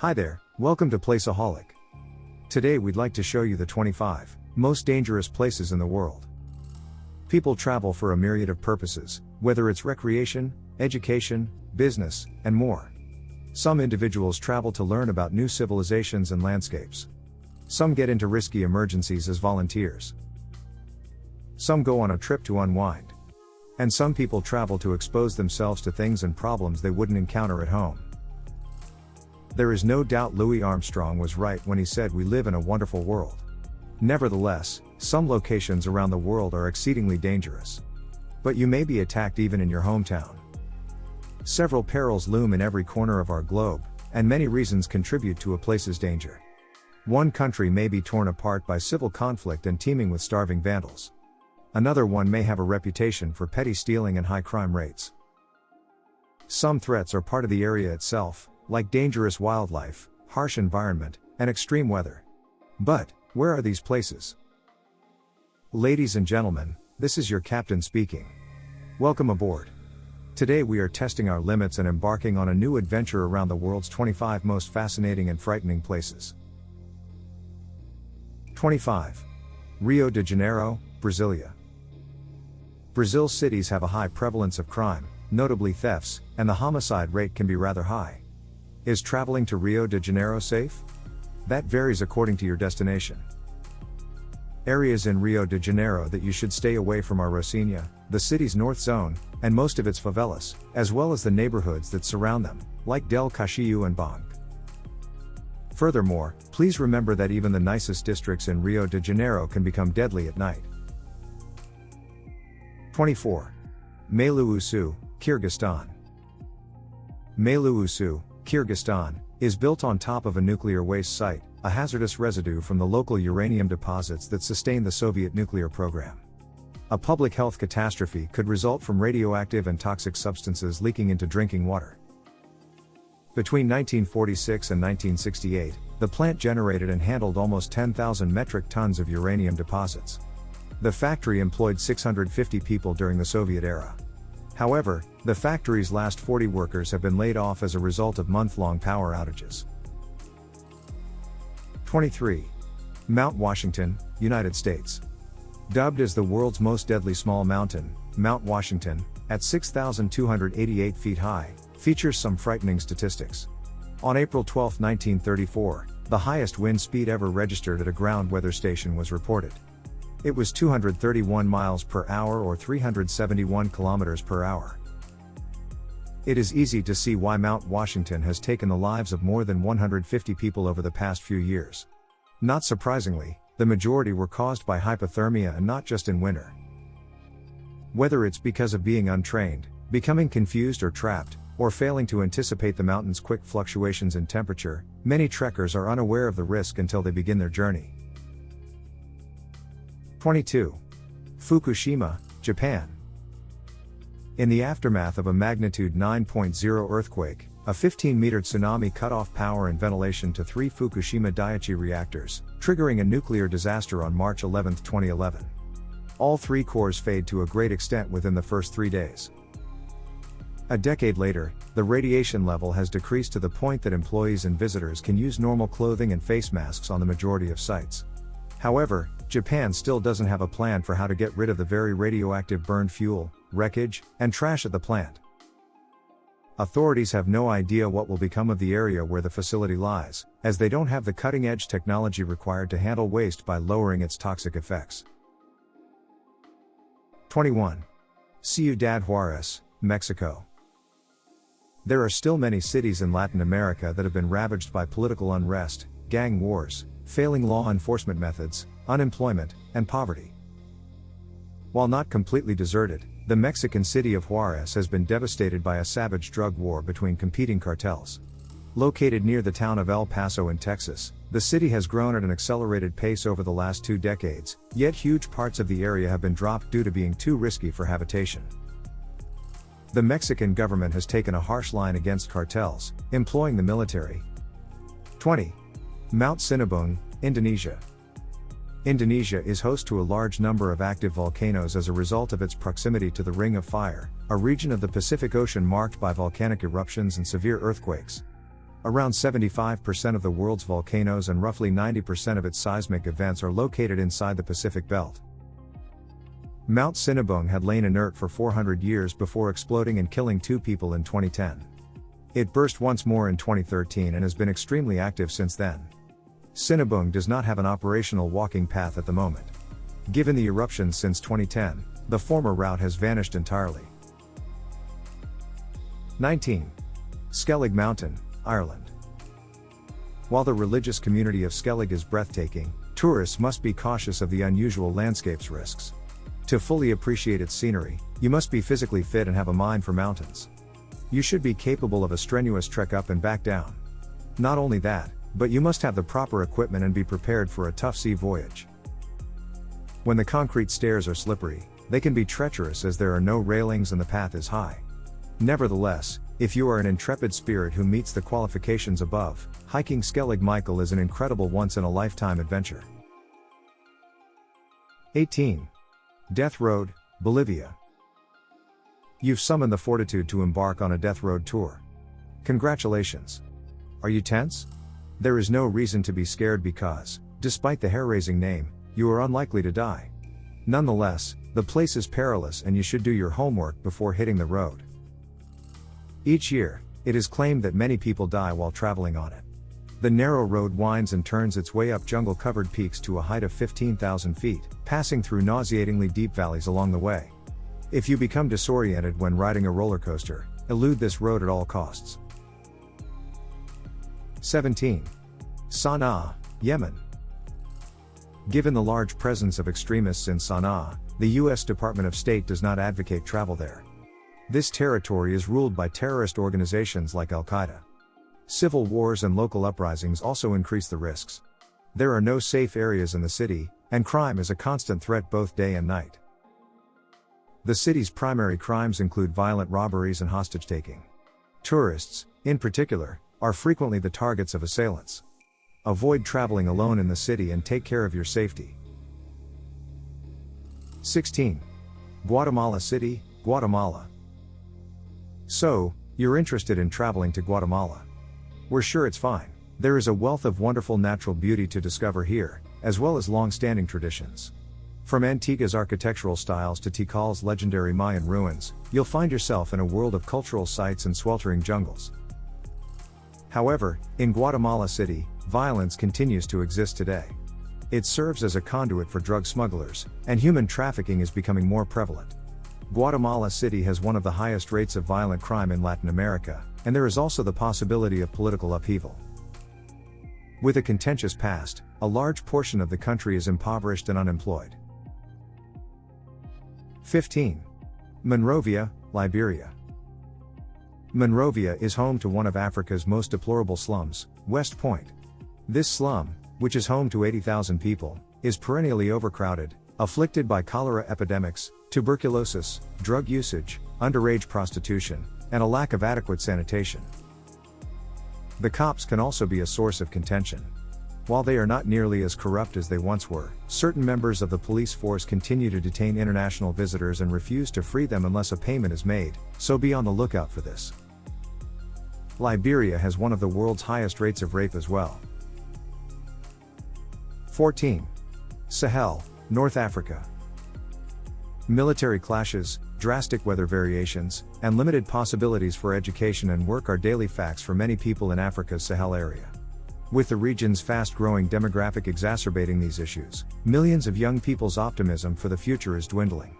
Hi there, welcome to Placeaholic. Today we'd like to show you the 25 most dangerous places in the world. People travel for a myriad of purposes, whether it's recreation, education, business, and more. Some individuals travel to learn about new civilizations and landscapes. Some get into risky emergencies as volunteers. Some go on a trip to unwind. And some people travel to expose themselves to things and problems they wouldn't encounter at home. There is no doubt Louis Armstrong was right when he said we live in a wonderful world. Nevertheless, some locations around the world are exceedingly dangerous. But you may be attacked even in your hometown. Several perils loom in every corner of our globe, and many reasons contribute to a place's danger. One country may be torn apart by civil conflict and teeming with starving vandals. Another one may have a reputation for petty stealing and high crime rates. Some threats are part of the area itself, like dangerous wildlife, harsh environment, and extreme weather. But, where are these places? Ladies and gentlemen, this is your captain speaking. Welcome aboard. Today we are testing our limits and embarking on a new adventure around the world's 25 most fascinating and frightening places. 25. Rio de Janeiro, Brasilia. Brazil's cities have a high prevalence of crime, notably thefts, and the homicide rate can be rather high. Is traveling to Rio de Janeiro safe? That varies according to your destination. Areas in Rio de Janeiro that you should stay away from are Rocinha, the city's north zone, and most of its favelas, as well as the neighborhoods that surround them, like Del Caxiu and Bang. Furthermore, please remember that even the nicest districts in Rio de Janeiro can become deadly at night. 24. Melusu, Kyrgyzstan. Melusu, Kyrgyzstan, is built on top of a nuclear waste site, a hazardous residue from the local uranium deposits that sustained the Soviet nuclear program. A public health catastrophe could result from radioactive and toxic substances leaking into drinking water. Between 1946 and 1968, the plant generated and handled almost 10,000 metric tons of uranium deposits. The factory employed 650 people during the Soviet era. However, the factory's last 40 workers have been laid off as a result of month-long power outages. 23. Mount Washington, United States. Dubbed as the world's most deadly small mountain, Mount Washington, at 6,288 feet high, features some frightening statistics. On April 12, 1934, the highest wind speed ever registered at a ground weather station was reported. It was 231 miles per hour or 371 kilometers per hour. It is easy to see why Mount Washington has taken the lives of more than 150 people over the past few years. Not surprisingly, the majority were caused by hypothermia and not just in winter. Whether it's because of being untrained, becoming confused or trapped, or failing to anticipate the mountain's quick fluctuations in temperature, many trekkers are unaware of the risk until they begin their journey. 22. Fukushima, Japan. In the aftermath of a magnitude 9.0 earthquake, a 15-meter tsunami cut off power and ventilation to 3 Fukushima Daiichi reactors, triggering a nuclear disaster on March 11, 2011. All 3 cores fade to a great extent within the first 3 days. A decade later, the radiation level has decreased to the point that employees and visitors can use normal clothing and face masks on the majority of sites. However, Japan still doesn't have a plan for how to get rid of the very radioactive burned fuel, wreckage, and trash at the plant. Authorities have no idea what will become of the area where the facility lies, as they don't have the cutting-edge technology required to handle waste by lowering its toxic effects. 21. Ciudad Juarez, Mexico. There are still many cities in Latin America that have been ravaged by political unrest, gang wars, failing law enforcement methods, unemployment, and poverty. While not completely deserted, the Mexican city of Juarez has been devastated by a savage drug war between competing cartels. Located near the town of El Paso in Texas, the city has grown at an accelerated pace over the last 2 decades, yet huge parts of the area have been dropped due to being too risky for habitation. The Mexican government has taken a harsh line against cartels, employing the military. 20. Mount Sinabung, Indonesia. Indonesia is host to a large number of active volcanoes as a result of its proximity to the Ring of Fire, a region of the Pacific Ocean marked by volcanic eruptions and severe earthquakes. Around 75% of the world's volcanoes and roughly 90% of its seismic events are located inside the Pacific Belt. Mount Sinabung had lain inert for 400 years before exploding and killing 2 people in 2010. It burst once more in 2013 and has been extremely active since then. Sinabung does not have an operational walking path at the moment. Given the eruptions since 2010, the former route has vanished entirely. 19. Skellig Mountain, Ireland. While the religious community of Skellig is breathtaking, tourists must be cautious of the unusual landscape's risks. To fully appreciate its scenery, you must be physically fit and have a mind for mountains. You should be capable of a strenuous trek up and back down. Not only that, but you must have the proper equipment and be prepared for a tough sea voyage. When the concrete stairs are slippery, they can be treacherous as there are no railings and the path is high. Nevertheless, if you are an intrepid spirit who meets the qualifications above, hiking Skellig Michael is an incredible once-in-a-lifetime adventure. 18. Death Road, Bolivia. You've summoned the fortitude to embark on a death road tour. Congratulations. Are you tense? There is no reason to be scared because, despite the hair-raising name, you are unlikely to die. Nonetheless, the place is perilous and you should do your homework before hitting the road. Each year, it is claimed that many people die while traveling on it. The narrow road winds and turns its way up jungle-covered peaks to a height of 15,000 feet, passing through nauseatingly deep valleys along the way. If you become disoriented when riding a roller coaster, elude this road at all costs. 17. Sanaa, Yemen. Given the large presence of extremists in Sanaa, the U.S. Department of State does not advocate travel there. This territory is ruled by terrorist organizations like Al-Qaeda. Civil wars and local uprisings also increase the risks. There are no safe areas in the city, and crime is a constant threat both day and night. The city's primary crimes include violent robberies and hostage-taking. Tourists, in particular, are frequently the targets of assailants. Avoid traveling alone in the city and take care of your safety. 16. Guatemala City, Guatemala. So, you're interested in traveling to Guatemala. We're sure it's fine. There is a wealth of wonderful natural beauty to discover here, as well as long-standing traditions. From Antigua's architectural styles to Tikal's legendary Mayan ruins, you'll find yourself in a world of cultural sites and sweltering jungles. However, in Guatemala City, violence continues to exist today. It serves as a conduit for drug smugglers, and human trafficking is becoming more prevalent. Guatemala City has one of the highest rates of violent crime in Latin America, and there is also the possibility of political upheaval. With a contentious past, a large portion of the country is impoverished and unemployed. 15. Monrovia, Liberia. Monrovia is home to one of Africa's most deplorable slums, West Point. This slum, which is home to 80,000 people, is perennially overcrowded, afflicted by cholera epidemics, tuberculosis, drug usage, underage prostitution, and a lack of adequate sanitation. The cops can also be a source of contention. While they are not nearly as corrupt as they once were, certain members of the police force continue to detain international visitors and refuse to free them unless a payment is made, so be on the lookout for this. Liberia has one of the world's highest rates of rape as well. 14. Sahel, North Africa. Military clashes, drastic weather variations, and limited possibilities for education and work are daily facts for many people in Africa's Sahel area. With the region's fast-growing demographic exacerbating these issues, millions of young people's optimism for the future is dwindling.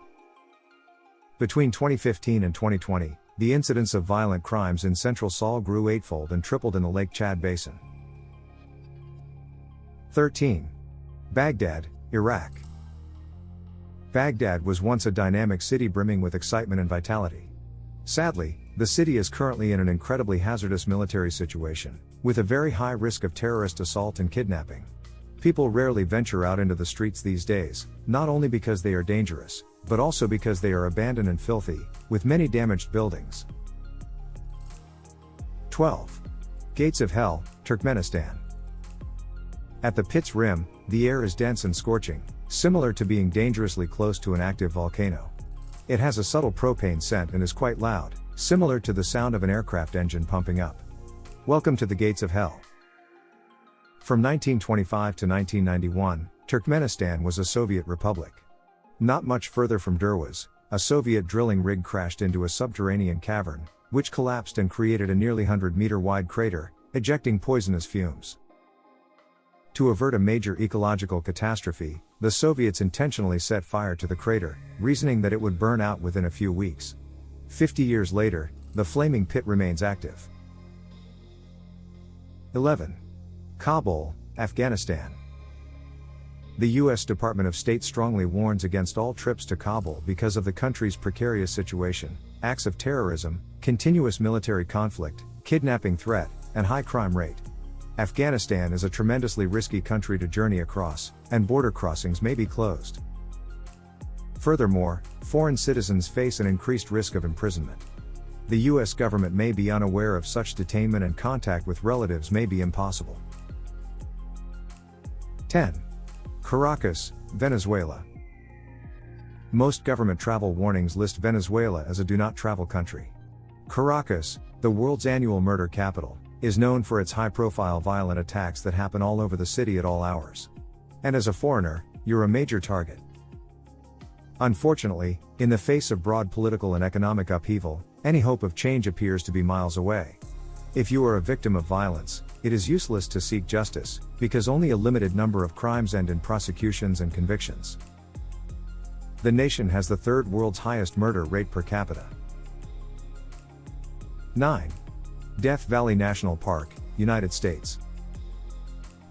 Between 2015 and 2020, the incidence of violent crimes in Central Sahel grew eightfold and tripled in the Lake Chad Basin. 13. Baghdad, Iraq. Baghdad was once a dynamic city brimming with excitement and vitality. Sadly, the city is currently in an incredibly hazardous military situation, with a very high risk of terrorist assault and kidnapping. People rarely venture out into the streets these days, not only because they are dangerous, but also because they are abandoned and filthy, with many damaged buildings. 12. Gates of Hell, Turkmenistan. At the pit's rim, the air is dense and scorching, similar to being dangerously close to an active volcano. It has a subtle propane scent and is quite loud, similar to the sound of an aircraft engine pumping up. Welcome to the gates of hell. From 1925 to 1991, Turkmenistan was a Soviet republic. Not much further from Derwaz, a Soviet drilling rig crashed into a subterranean cavern, which collapsed and created a nearly 100-meter-wide crater, ejecting poisonous fumes. To avert a major ecological catastrophe, the Soviets intentionally set fire to the crater, reasoning that it would burn out within a few weeks. 50 years later, the flaming pit remains active. 11. Kabul, Afghanistan. The U.S. Department of State strongly warns against all trips to Kabul because of the country's precarious situation, acts of terrorism, continuous military conflict, kidnapping threat, and high crime rate. Afghanistan is a tremendously risky country to journey across, and border crossings may be closed. Furthermore, foreign citizens face an increased risk of imprisonment. The U.S. government may be unaware of such detainment, and contact with relatives may be impossible. 10. Caracas, Venezuela. Most government travel warnings list Venezuela as a do-not-travel country. Caracas, the world's annual murder capital, is known for its high-profile violent attacks that happen all over the city at all hours. And as a foreigner, you're a major target. Unfortunately, in the face of broad political and economic upheaval, any hope of change appears to be miles away. If you are a victim of violence, it is useless to seek justice, because only a limited number of crimes end in prosecutions and convictions. The nation has the third world's highest murder rate per capita. 9. Death Valley National Park, United States.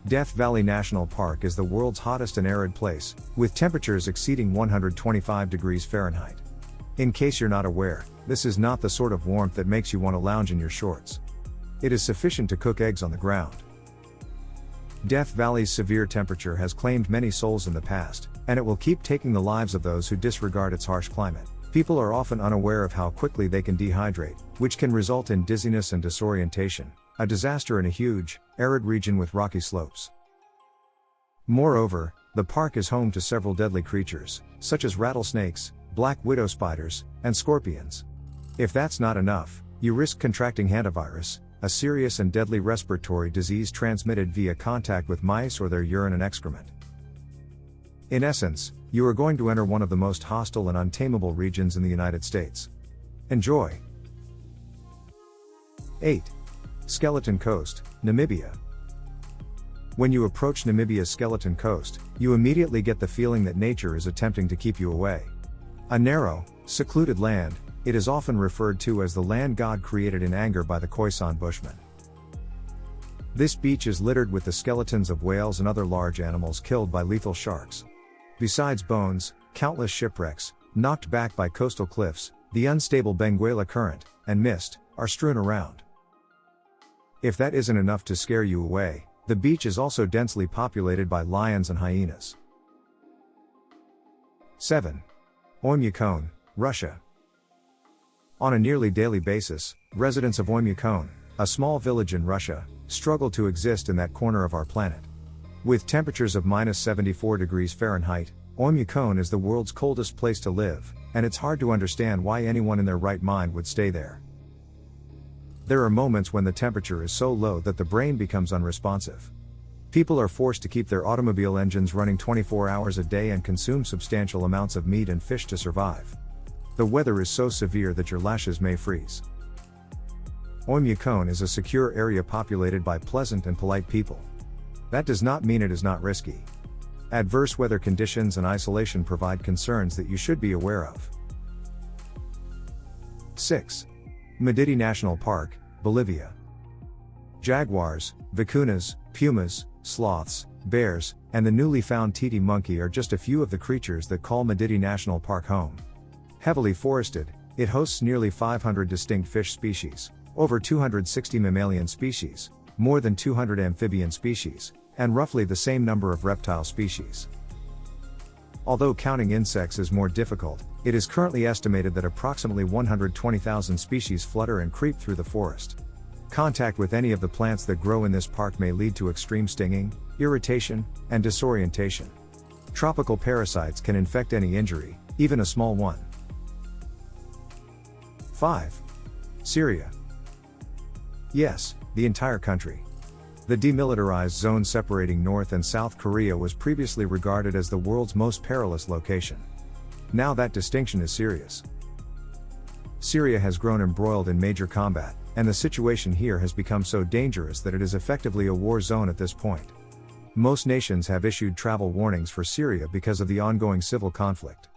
Death Valley National Park is the world's hottest and arid place, with temperatures exceeding 125 degrees Fahrenheit. In case you're not aware, this is not the sort of warmth that makes you want to lounge in your shorts. It is sufficient to cook eggs on the ground. Death Valley's severe temperature has claimed many souls in the past, and it will keep taking the lives of those who disregard its harsh climate. People are often unaware of how quickly they can dehydrate, which can result in dizziness and disorientation, a disaster in a huge, arid region with rocky slopes. Moreover, the park is home to several deadly creatures, such as rattlesnakes, black widow spiders, and scorpions. If that's not enough, you risk contracting hantavirus, a serious and deadly respiratory disease transmitted via contact with mice or their urine and excrement. In essence, you are going to enter one of the most hostile and untamable regions in the United States. Enjoy! 8. Skeleton Coast, Namibia. When you approach Namibia's Skeleton Coast, you immediately get the feeling that nature is attempting to keep you away. A narrow, secluded land, it is often referred to as the land God created in anger by the Khoisan Bushmen. This beach is littered with the skeletons of whales and other large animals killed by lethal sharks. Besides bones, countless shipwrecks, knocked back by coastal cliffs, the unstable Benguela Current, and mist, are strewn around. If that isn't enough to scare you away, the beach is also densely populated by lions and hyenas. 7. Omnicone, Russia. On a nearly daily basis, residents of Omnicone, a small village in Russia, struggle to exist in that corner of our planet. With temperatures of -74 degrees Fahrenheit, Omnicone is the world's coldest place to live, and it's hard to understand why anyone in their right mind would stay there. There are moments when the temperature is so low that the brain becomes unresponsive. People are forced to keep their automobile engines running 24 hours a day and consume substantial amounts of meat and fish to survive. The weather is so severe that your lashes may freeze. Omnicone is a secure area populated by pleasant and polite people. That does not mean it is not risky. Adverse weather conditions and isolation provide concerns that you should be aware of. 6. Madidi National Park, Bolivia. Jaguars, vicuñas, pumas, sloths, bears, and the newly found titi monkey are just a few of the creatures that call Madidi National Park home. Heavily forested, it hosts nearly 500 distinct fish species, over 260 mammalian species, more than 200 amphibian species, and roughly the same number of reptile species. Although counting insects is more difficult, it is currently estimated that approximately 120,000 species flutter and creep through the forest. Contact with any of the plants that grow in this park may lead to extreme stinging, irritation, and disorientation. Tropical parasites can infect any injury, even a small one. 5. Syria. Yes, the entire country. The demilitarized zone separating North and South Korea was previously regarded as the world's most perilous location. Now that distinction is serious. Syria has grown embroiled in major combat, and the situation here has become so dangerous that it is effectively a war zone at this point. Most nations have issued travel warnings for Syria because of the ongoing civil conflict.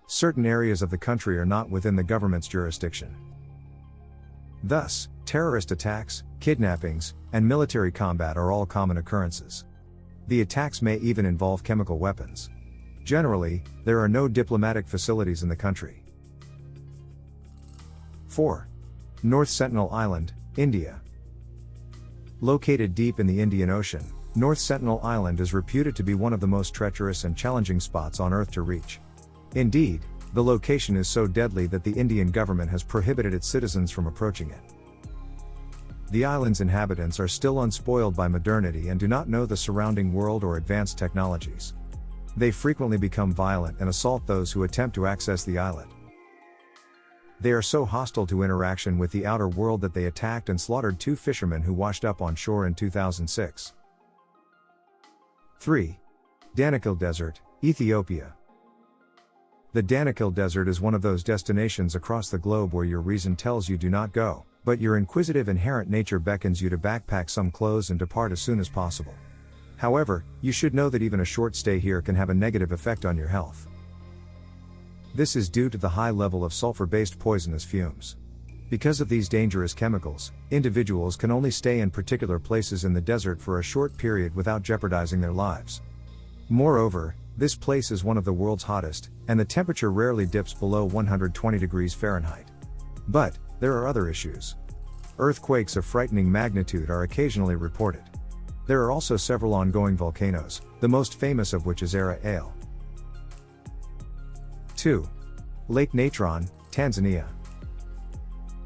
Certain areas of the country are not within the government's jurisdiction. Thus, terrorist attacks, kidnappings, and military combat are all common occurrences. The attacks may even involve chemical weapons. Generally, there are no diplomatic facilities in the country. 4. North Sentinel Island, India. Located deep in the Indian Ocean, North Sentinel Island is reputed to be one of the most treacherous and challenging spots on Earth to reach. Indeed, the location is so deadly that the Indian government has prohibited its citizens from approaching it. The island's inhabitants are still unspoiled by modernity and do not know the surrounding world or advanced technologies. They frequently become violent and assault those who attempt to access the islet. They are so hostile to interaction with the outer world that they attacked and slaughtered 2 fishermen who washed up on shore in 2006. 3. Danakil Desert, Ethiopia. The Danakil Desert is one of those destinations across the globe where your reason tells you do not go, but your inquisitive inherent nature beckons you to backpack some clothes and depart as soon as possible. However, you should know that even a short stay here can have a negative effect on your health. This is due to the high level of sulfur-based poisonous fumes. Because of these dangerous chemicals, individuals can only stay in particular places in the desert for a short period without jeopardizing their lives. Moreover, this place is one of the world's hottest, and the temperature rarely dips below 120 degrees Fahrenheit. But, there are other issues. Earthquakes of frightening magnitude are occasionally reported. There are also several ongoing volcanoes, the most famous of which is Eilean. 2. Lake Natron, Tanzania.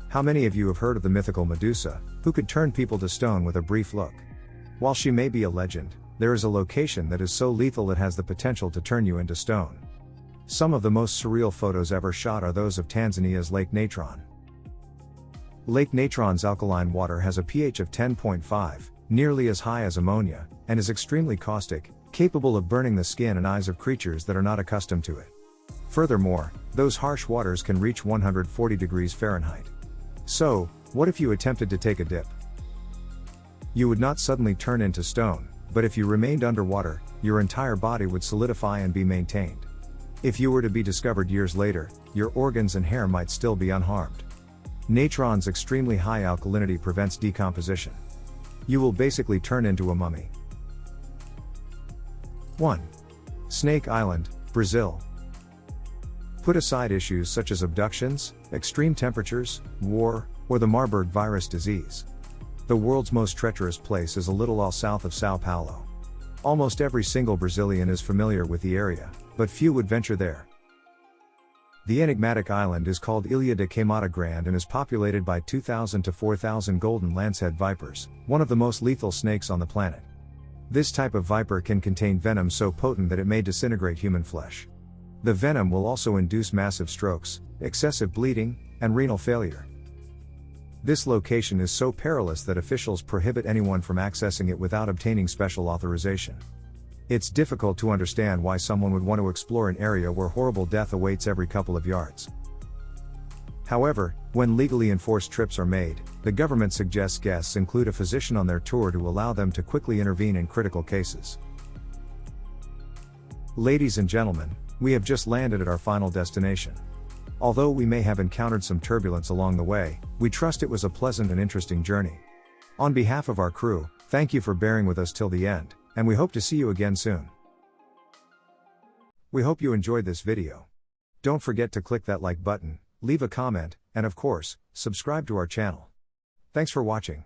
How many of you have heard of the mythical Medusa, who could turn people to stone with a brief look? While she may be a legend, there is a location that is so lethal it has the potential to turn you into stone. Some of the most surreal photos ever shot are those of Tanzania's Lake Natron. Lake Natron's alkaline water has a pH of 10.5, nearly as high as ammonia, and is extremely caustic, capable of burning the skin and eyes of creatures that are not accustomed to it. Furthermore, those harsh waters can reach 140 degrees Fahrenheit. So, what if you attempted to take a dip? You would not suddenly turn into stone, but if you remained underwater, your entire body would solidify and be maintained. If you were to be discovered years later, your organs and hair might still be unharmed. Natron's extremely high alkalinity prevents decomposition. You will basically turn into a mummy. 1. Snake Island, Brazil. Put aside issues such as abductions, extreme temperatures, war, or the Marburg virus disease. The world's most treacherous place is a little while south of Sao Paulo. Almost every single Brazilian is familiar with the area, but few would venture there. The enigmatic island is called Ilha de Queimada Grande and is populated by 2,000 to 4,000 golden lancehead vipers, one of the most lethal snakes on the planet. This type of viper can contain venom so potent that it may disintegrate human flesh. The venom will also induce massive strokes, excessive bleeding, and renal failure. This location is so perilous that officials prohibit anyone from accessing it without obtaining special authorization. It's difficult to understand why someone would want to explore an area where horrible death awaits every couple of yards. However, when legally enforced trips are made, the government suggests guests include a physician on their tour to allow them to quickly intervene in critical cases. Ladies and gentlemen, we have just landed at our final destination. Although we may have encountered some turbulence along the way, we trust it was a pleasant and interesting journey. On behalf of our crew, thank you for bearing with us till the end, and we hope to see you again soon. We hope you enjoyed this video. Don't forget to click that like button, leave a comment, and of course, subscribe to our channel. Thanks for watching.